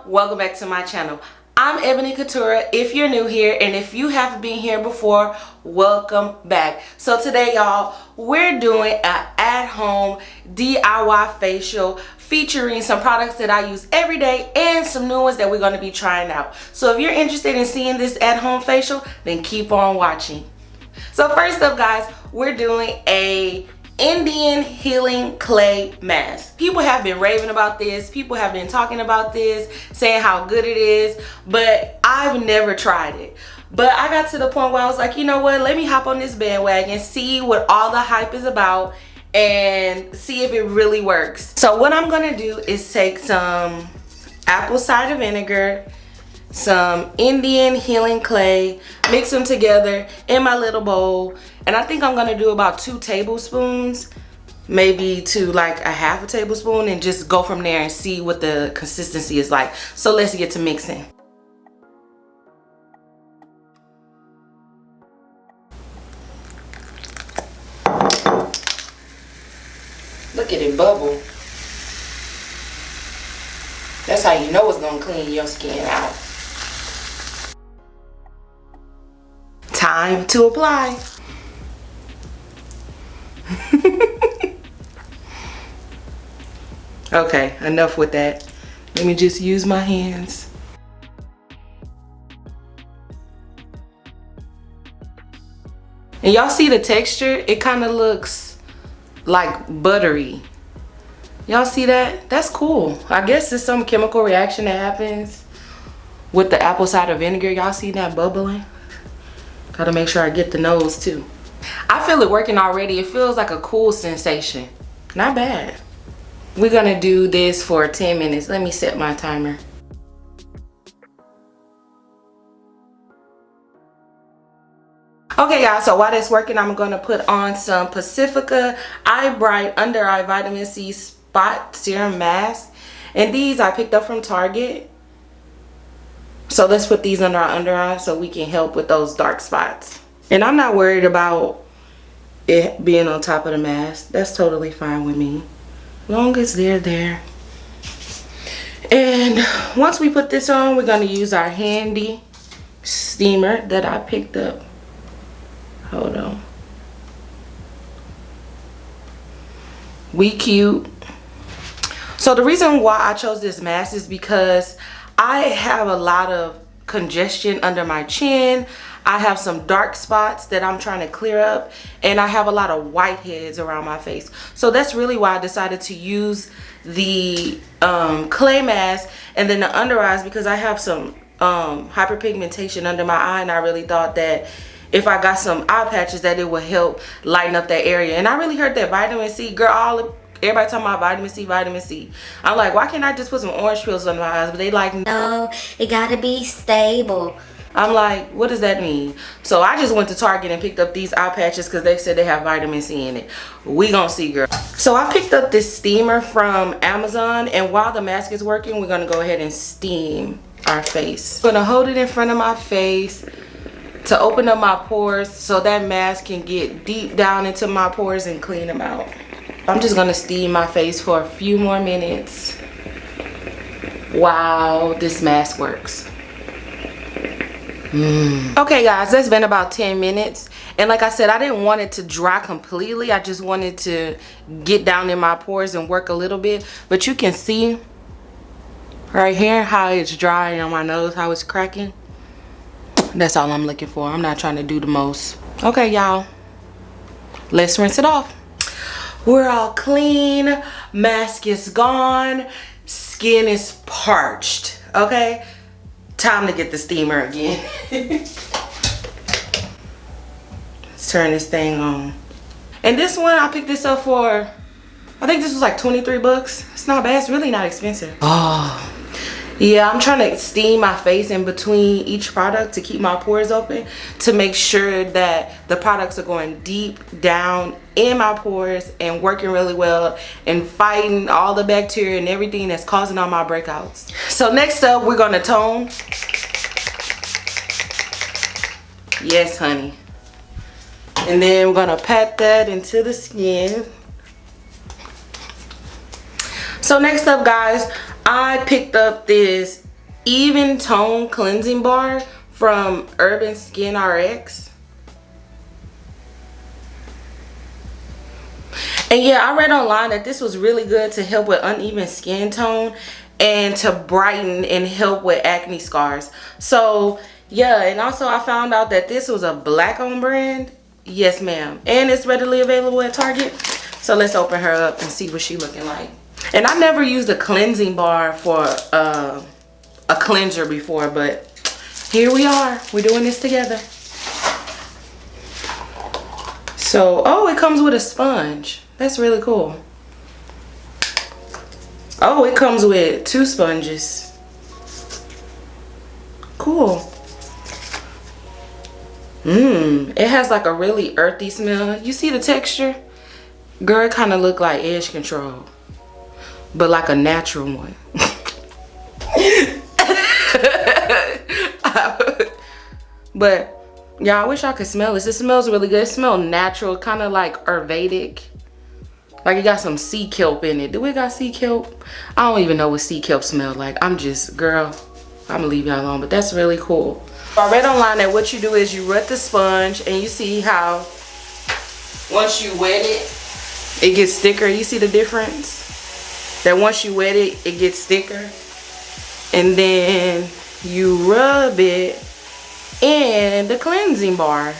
welcome back to my channel. I'm Ebony Couture if you're new here, and if you haven't been here before, welcome back. So today y'all, we're doing an at-home DIY facial featuring some products that I use every day and some new ones that we're going to be trying out. So if you're interested in seeing this at-home facial, then keep on watching. So first up guys, we're doing a Indian healing clay mask. People have been raving about this, people have been talking about this, saying how good it is, but I've never tried it. But I got to the point where I was like, you know what, let me hop on this bandwagon, see what all the hype is about, and see if it really works. So what I'm gonna do is take some apple cider vinegar, some Indian healing clay, mix them together in my little bowl, and I think I'm gonna do about 2 tablespoons, maybe to like a half a tablespoon, and just go from there and see what the consistency is like. So let's get to mixing. Look at it bubble. That's how you know it's gonna clean your skin out. Time to apply. Okay, enough with that. Let me just use my hands. And y'all see the texture? It kind of looks like buttery. Y'all see that? That's cool. I guess it's some chemical reaction that happens with the apple cider vinegar. Y'all see that bubbling? Gotta make sure I get the nose too. I feel it working already. It feels like a cool sensation. Not bad. We're gonna do this for 10 minutes. Let me set my timer. Okay guys, so while that's working, I'm gonna put on some Pacifica Eye Bright Under Eye Vitamin C Spot Serum Mask. And these I picked up from Target. So let's put these under our under eye so we can help with those dark spots. And I'm not worried about it being on top of the mask. That's totally fine with me, long as they're there. And once we put this on, we're going to use our handy steamer that I picked up. Hold on. We cute. So the reason why I chose this mask is because I have a lot of congestion under my chin. I have some dark spots that I'm trying to clear up, and I have a lot of whiteheads around my face. So that's really why I decided to use the clay mask and then the under eyes, because I have some hyperpigmentation under my eye, and I really thought that if I got some eye patches that it would help lighten up that area. And I really heard that vitamin C, girl, everybody talking about vitamin C, vitamin C. I'm like, why can't I just put some orange pills under my eyes? But they like, no, it gotta be stable. I'm like, what does that mean? So I just went to Target and picked up these eye patches because they said they have vitamin C in it. We gonna see, girl. So I picked up this steamer from Amazon, and while the mask is working, we're gonna go ahead and steam our face. I'm gonna hold it in front of my face to open up my pores so that mask can get deep down into my pores and clean them out. I'm just gonna steam my face for a few more minutes while this mask works. Okay guys, that's been about 10 minutes. And like I said, I didn't want it to dry completely. I just wanted to get down in my pores and work a little bit. But you can see right here how it's dry on my nose, how it's cracking. That's all I'm looking for. I'm not trying to do the most. Okay y'all, let's rinse it off. We're all clean, mask is gone, skin is parched. Okay, time to get the steamer again. Let's turn this thing on. And this one, I picked this up for, I think this was like 23 bucks. It's not bad, it's really not expensive. Oh, yeah, I'm trying to steam my face in between each product to keep my pores open, to make sure that the products are going deep down in my pores and working really well and fighting all the bacteria and everything that's causing all my breakouts. So next up, we're gonna tone. Yes, honey. And then we're gonna pat that into the skin. So next up, guys, I picked up this Even Tone Cleansing Bar from Urban Skin RX. And yeah, I read online that this was really good to help with uneven skin tone and to brighten and help with acne scars. So yeah, and also I found out that this was a black owned brand. Yes ma'am. And it's readily available at Target. So let's open her up and see what she looking like. And I never used a cleansing bar for a cleanser before, but here we are. We're doing this together. So, oh, it comes with a sponge. That's really cool. Oh, it comes with 2 sponges. Cool. It has like a really earthy smell. You see the texture? Girl, it kind of look like edge control, but like a natural one. But yeah, I wish I could smell this. It smells really good. It smells natural, kind of like Ayurvedic. Like it got some sea kelp in it. Do it got sea kelp? I don't even know what sea kelp smells like. I'm just, girl, I'm gonna leave y'all alone, but that's really cool. I read online that what you do is you wet the sponge, and you see how once you wet it, it gets thicker. You see the difference? That once you wet it, it gets thicker. And then you rub it in the cleansing bar.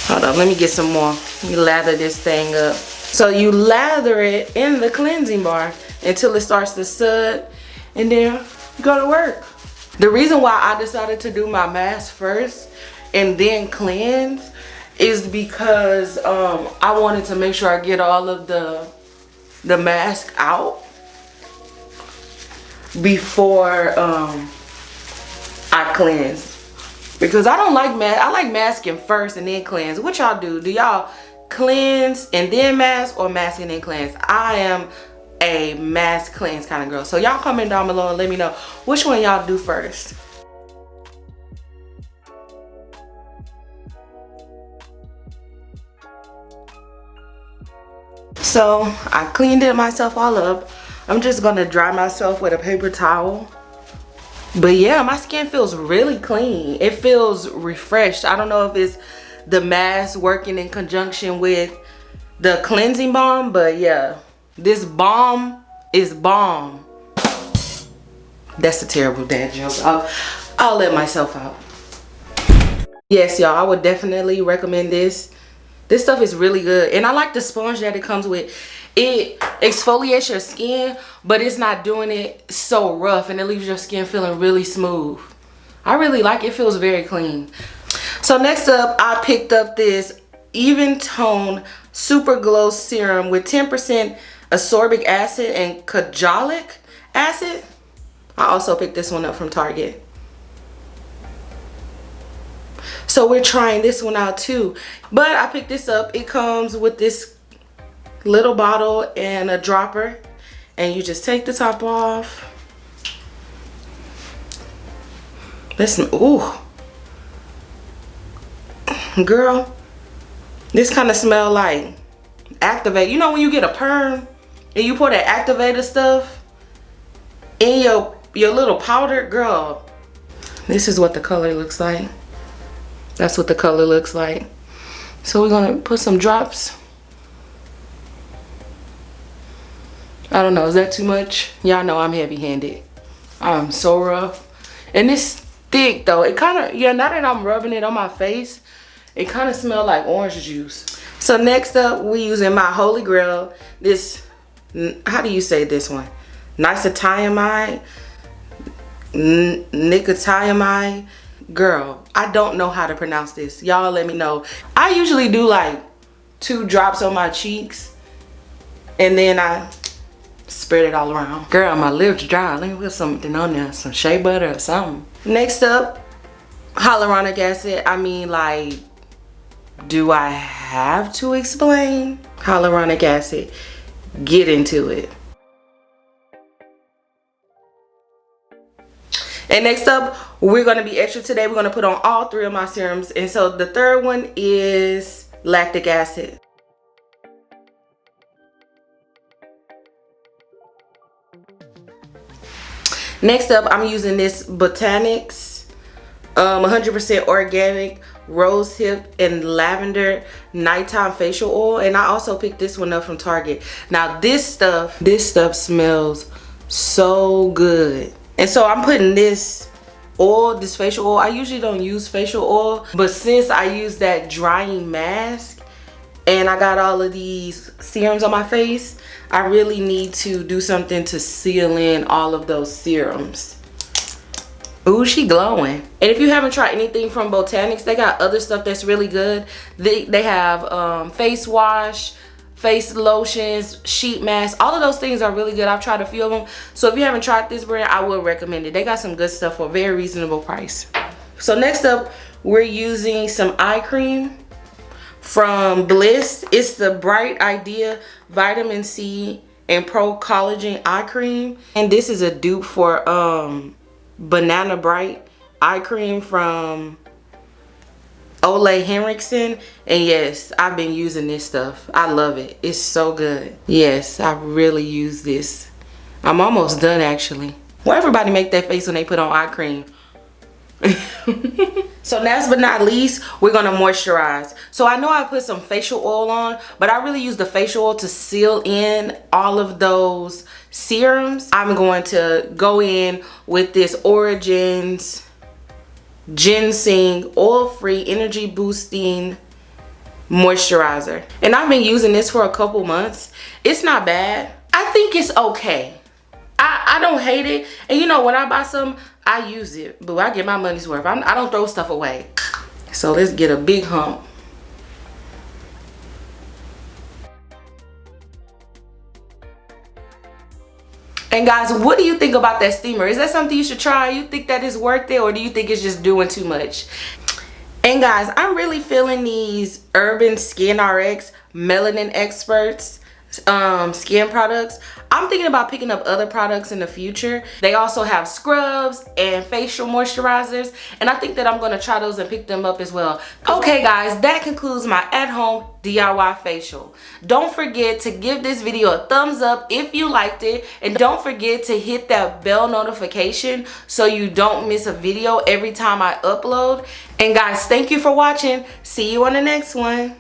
Hold on, let me get some more. You lather this thing up. So you lather it in the cleansing bar until it starts to sud, and then you go to work. The reason why I decided to do my mask first and then cleanse is because I wanted to make sure I get all of the mask out before I cleanse. Because I don't like mask. I like masking first and then cleanse. What y'all do? Do y'all cleanse and then mask, or mask and then cleanse? I am a mask cleanse kind of girl. So y'all comment down below and let me know which one y'all do first. So I cleaned it myself all up. I'm just gonna dry myself with a paper towel. But yeah, my skin feels really clean. It feels refreshed. I don't know if it's the mask working in conjunction with the cleansing balm, but yeah, this balm is bomb. That's a terrible dad joke. I'll let myself out. Yes, y'all, I would definitely recommend this. This stuff is really good, and I like the sponge that it comes with. It exfoliates your skin, but it's not doing it so rough, and it leaves your skin feeling really smooth. I really like it. It feels very clean. So next up, I picked up this Even Tone Super Glow Serum with 10% ascorbic acid and cajolic acid. I also picked this one up from Target. So we're trying this one out too. But I picked this up. It comes with this little bottle and a dropper, and you just take the top off. Listen, ooh, girl, this kind of smell like activate. You know when you get a perm and you pour that activator stuff in your little powder, girl, this is what the color looks like. That's what the color looks like. So we're gonna put some drops. I don't know, is that too much? Y'all know I'm heavy-handed. I'm so rough. And it's thick though. It kind of, yeah, now that I'm rubbing it on my face, it kind of smells like orange juice. So next up, we using my holy grail, this, how do you say this one? Nicotinamide, nicotinamide. Girl, I don't know how to pronounce this. Y'all let me know. I usually do like 2 drops on my cheeks, and then I spread it all around. Girl, my lips dry. Let me put something on there, some shea butter or something. Next up, hyaluronic acid. I mean, like, do I have to explain? Hyaluronic acid. Get into it. And next up, we're gonna be extra today. We're gonna put on all 3 of my serums. And so the third one is lactic acid. Next up, I'm using this Botanics 100% organic rose hip and lavender nighttime facial oil, and I also picked this one up from Target. Now this stuff smells so good. And so I'm putting this oil, this facial oil. I usually don't use facial oil, but since I use that drying mask and I got all of these serums on my face, I really need to do something to seal in all of those serums. Ooh, she glowing. And if you haven't tried anything from Botanics, they got other stuff that's really good. They have face wash, face lotions, sheet masks. All of those things are really good. I've tried a few of them. So if you haven't tried this brand, I would recommend it. They got some good stuff for a very reasonable price. So next up, we're using some eye cream from Bliss. It's the Bright Idea Vitamin C and Pro Collagen Eye Cream. And this is a dupe for Banana Bright eye cream from Ole Henriksen. And yes, I've been using this stuff. I love it. It's so good. Yes, I really use this. I'm almost done actually. Well, everybody make that face when they put on eye cream. So last but not least, we're gonna moisturize. So I know I put some facial oil on, but I really use the facial oil to seal in all of those serums. I'm going to go in with this Origins Ginseng oil-free energy boosting moisturizer, and I've been using this for a couple months. It's not bad. I think it's okay. I don't hate it, and you know, when I buy something, I use it, but I get my money's worth. I don't throw stuff away. So let's get a big hump. And guys, what do you think about that steamer? Is that something you should try? You think that is worth it, or do you think it's just doing too much? And guys, I'm really feeling these Urban Skin RX Melanin Experts skin products. I'm thinking about picking up other products in the future. They also have scrubs and facial moisturizers, and I think that I'm going to try those and pick them up as well. Okay guys, that concludes my at-home DIY facial. Don't forget to give this video a thumbs up if you liked it, and don't forget to hit that bell notification so you don't miss a video every time I upload. And guys, thank you for watching. See you on the next one.